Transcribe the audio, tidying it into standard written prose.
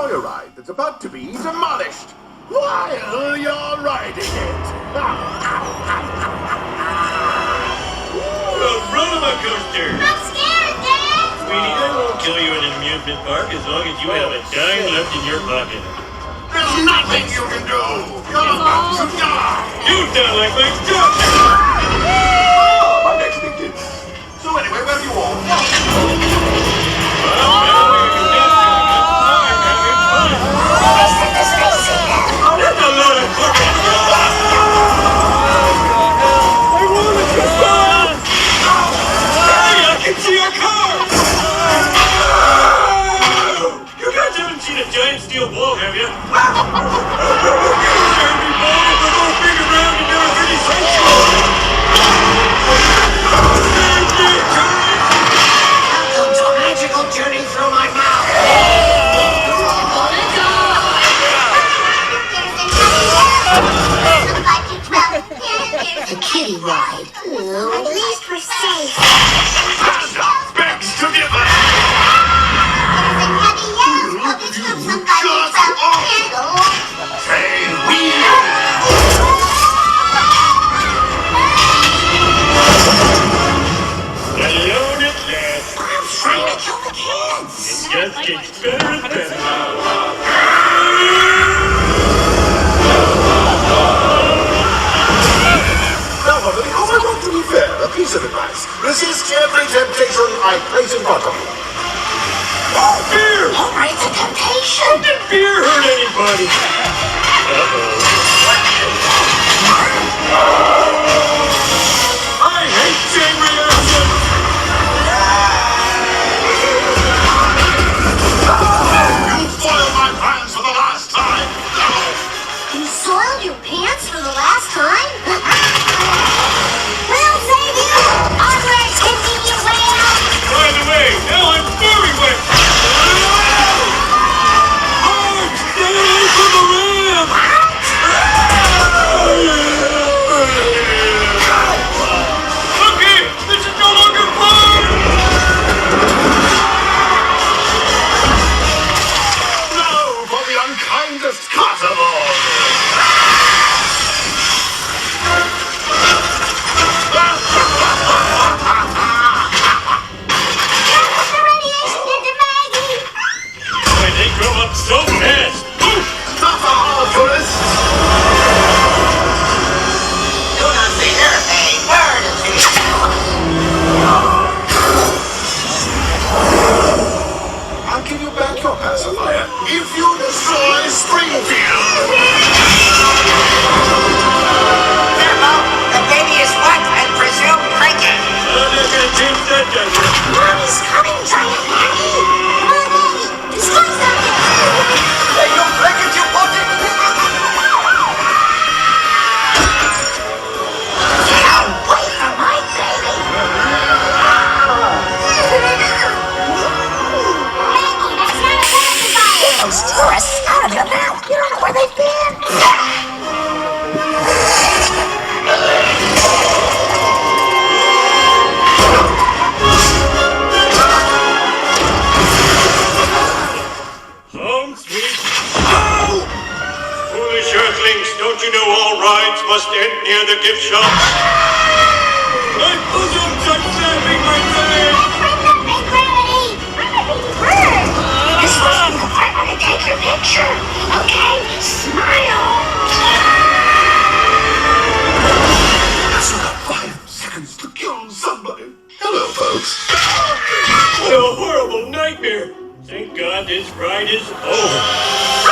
joyride that's about to be demolished while you're riding it. A roller coaster! I'm scared, Dad! Sweetie, I won't kill you in an amusement park as long as you have a dime left in your pocket. There's nothing you can do. You're about to die. You sound like my doctor! My next big deal. So anyway, where are you all? That's a lot of fucking Hey, I can see a car! You guys haven't seen a giant steel ball, have you? Every ball with a little big around and never really Welcome to a magical journey through my mouth. You're all gonna die. The kitty ride. At least we're safe. Backs together. Say we. Alone at last. I'm trying to kill the kids. It just gets better and better. Now, because I want to be fair, a piece of advice. Resist every temptation I place in front of you. Oh, beer! All right, it's a temptation. Did beer hurt anybody? I hate chain reactions! You spoiled my plans for the last time. You soiled your pants for the last time? We'll save you! Onwards, continue well! By the way, now I'm very wet! Hard! Stay away from the ram! Okay, this is no longer fun! Now for the unkindest cut of all. The radiation into Maggie! Boy, they grow up so fast! Oof! Ta-ta, tourists. Do not fear a bird of I'll give you back your pacifier if you destroy Springfield. Careful! The baby is wet and presumed pregnant. I'm not gonna change that diaper. Mommy's coming, giant Maggie! Come on, Maggie! Destroy something! Hey, you break it, you bought it. Get away from my baby! Maggie, that's not a pacifier! Those tourists out of your mouth! You don't know where they've been! Home sweet home! Foolish earthlings, don't you know all rides must end near the gift shop? My bosoms are snapping, my friend! Bring the big gravity! I'm a big bird! This wasn't the part where they take your picture, okay? Smile! That's not 5 seconds to kill somebody. Hello, folks. What a horrible nightmare! Thank God this ride is over.